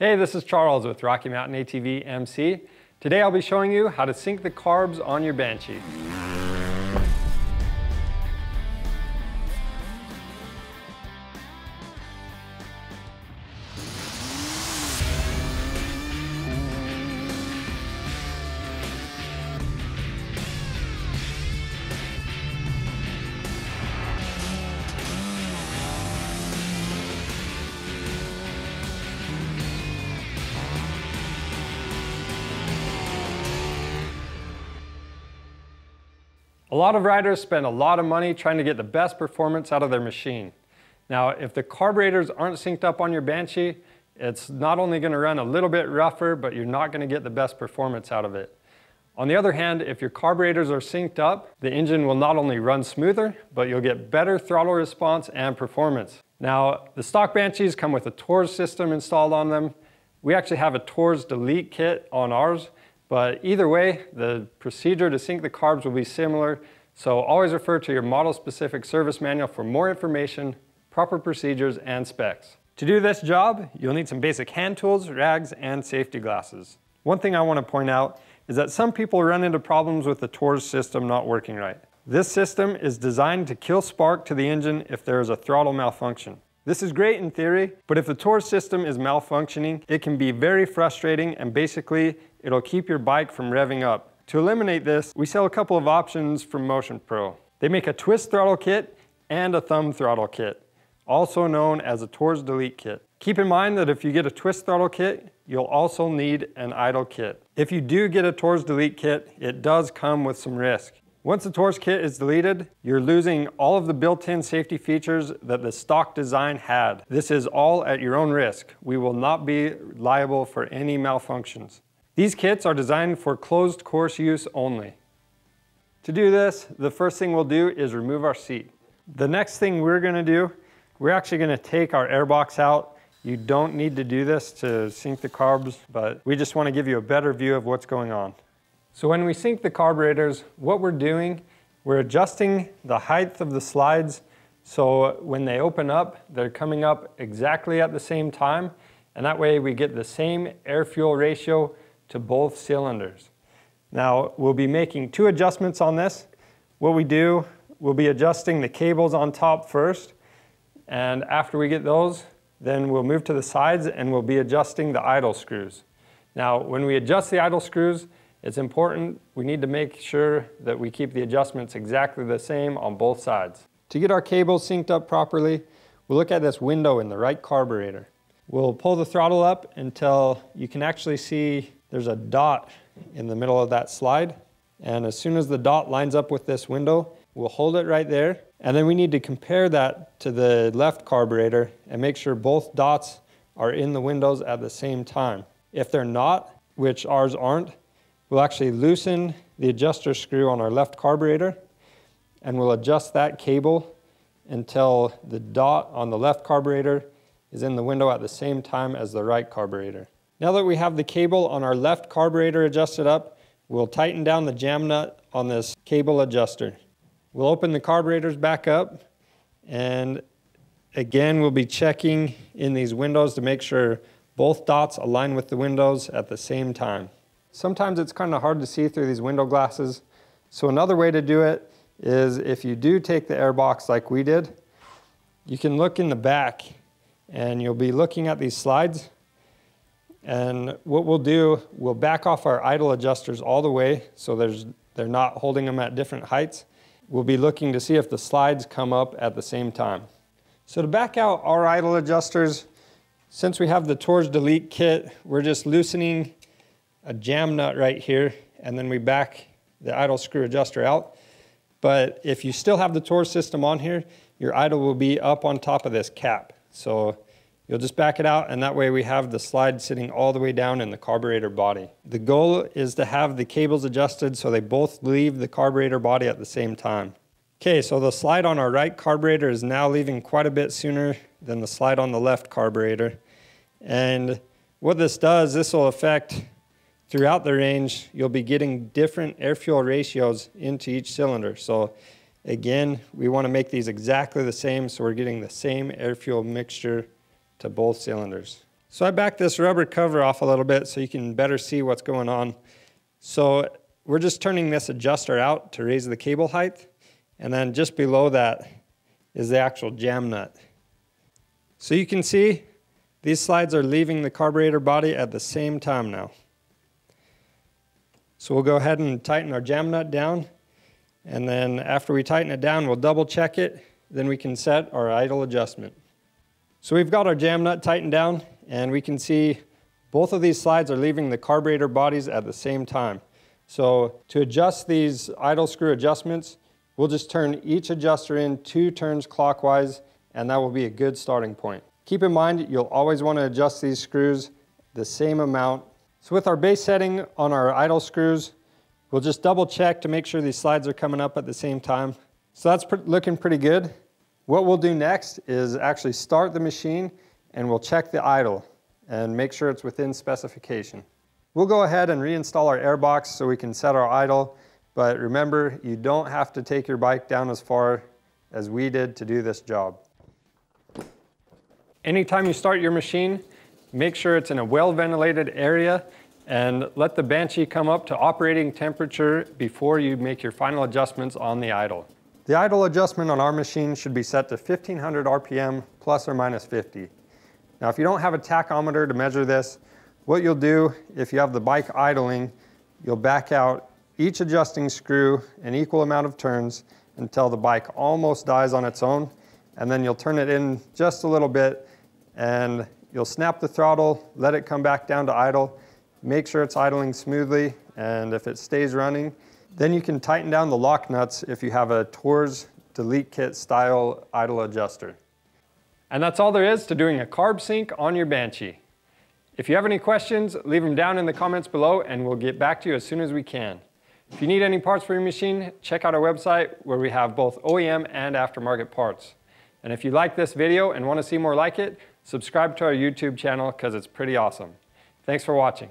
Hey, this is Charles with Rocky Mountain ATV MC. Today I'll be showing you how to sync the carbs on your Banshee. A lot of riders spend a lot of money trying to get the best performance out of their machine. Now, if the carburetors aren't synced up on your Banshee, it's not only going to run a little bit rougher, but you're not going to get the best performance out of it. On the other hand, if your carburetors are synced up, the engine will not only run smoother, but you'll get better throttle response and performance. Now, the stock Banshees come with a TORS system installed on them. We actually have a TORS delete kit on ours. But either way, the procedure to sync the carbs will be similar, so always refer to your model-specific service manual for more information, proper procedures, and specs. To do this job, you'll need some basic hand tools, rags, and safety glasses. One thing I want to point out is that some people run into problems with the TORS system not working right. This system is designed to kill spark to the engine if there is a throttle malfunction. This is great in theory, but if the TORS system is malfunctioning, it can be very frustrating and basically it'll keep your bike from revving up. To eliminate this, we sell a couple of options from Motion Pro. They make a twist throttle kit and a thumb throttle kit, also known as a TORS delete kit. Keep in mind that if you get a twist throttle kit, you'll also need an idle kit. If you do get a TORS delete kit, it does come with some risk. Once the TORS kit is deleted, you're losing all of the built-in safety features that the stock design had. This is all at your own risk. We will not be liable for any malfunctions. These kits are designed for closed course use only. To do this, the first thing we'll do is remove our seat. The next thing we're going to do, we're actually going to take our airbox out. You don't need to do this to sync the carbs, but we just want to give you a better view of what's going on. So when we sync the carburetors, what we're doing, we're adjusting the height of the slides so when they open up, they're coming up exactly at the same time, and that way we get the same air-fuel ratio to both cylinders. Now, we'll be making two adjustments on this. What we do, we'll be adjusting the cables on top first, and after we get those, then we'll move to the sides and we'll be adjusting the idle screws. Now, when we adjust the idle screws, it's important, we need to make sure that we keep the adjustments exactly the same on both sides. To get our cables synced up properly, we'll look at this window in the right carburetor. We'll pull the throttle up until you can actually see there's a dot in the middle of that slide. And as soon as the dot lines up with this window, we'll hold it right there. And then we need to compare that to the left carburetor and make sure both dots are in the windows at the same time. If they're not, which ours aren't, we'll actually loosen the adjuster screw on our left carburetor and we'll adjust that cable until the dot on the left carburetor is in the window at the same time as the right carburetor. Now that we have the cable on our left carburetor adjusted up, we'll tighten down the jamb nut on this cable adjuster. We'll open the carburetors back up and again we'll be checking in these windows to make sure both dots align with the windows at the same time. Sometimes it's kind of hard to see through these window glasses. So another way to do it is if you do take the airbox like we did, you can look in the back and you'll be looking at these slides. And what we'll do, we'll back off our idle adjusters all the way so they're not holding them at different heights. We'll be looking to see if the slides come up at the same time. So to back out our idle adjusters, since we have the TORS delete kit, we're just loosening a jamb nut right here, and then we back the idle screw adjuster out. But if you still have the TORS system on here, your idle will be up on top of this cap. So you'll just back it out, and that way we have the slide sitting all the way down in the carburetor body. The goal is to have the cables adjusted so they both leave the carburetor body at the same time. Okay, so the slide on our right carburetor is now leaving quite a bit sooner than the slide on the left carburetor. And what this does, this will affect throughout the range, you'll be getting different air-fuel ratios into each cylinder. So again, we want to make these exactly the same so we're getting the same air-fuel mixture to both cylinders. So I backed this rubber cover off a little bit so you can better see what's going on. So we're just turning this adjuster out to raise the cable height, and then just below that is the actual jam nut. So you can see these slides are leaving the carburetor body at the same time now. So we'll go ahead and tighten our jam nut down, and then after we tighten it down, we'll double check it, then we can set our idle adjustment. So we've got our jam nut tightened down, and we can see both of these slides are leaving the carburetor bodies at the same time. So to adjust these idle screw adjustments, we'll just turn each adjuster in 2 turns clockwise, and that will be a good starting point. Keep in mind, you'll always want to adjust these screws the same amount. So with our base setting on our idle screws, we'll just double check to make sure these slides are coming up at the same time. So that's looking pretty good. What we'll do next is actually start the machine, and we'll check the idle and make sure it's within specification. We'll go ahead and reinstall our airbox so we can set our idle, but remember, you don't have to take your bike down as far as we did to do this job. Anytime you start your machine, make sure it's in a well-ventilated area and let the Banshee come up to operating temperature before you make your final adjustments on the idle. The idle adjustment on our machine should be set to 1500 RPM plus or minus 50. Now if you don't have a tachometer to measure this, what you'll do if you have the bike idling, you'll back out each adjusting screw an equal amount of turns until the bike almost dies on its own, and then you'll turn it in just a little bit and you'll snap the throttle, let it come back down to idle, make sure it's idling smoothly, and if it stays running, then you can tighten down the lock nuts if you have a Tours Delete Kit style idle adjuster. And that's all there is to doing a carb sync on your Banshee. If you have any questions, leave them down in the comments below and we'll get back to you as soon as we can. If you need any parts for your machine, check out our website where we have both OEM and aftermarket parts. And if you like this video and want to see more like it, subscribe to our YouTube channel because it's pretty awesome. Thanks for watching.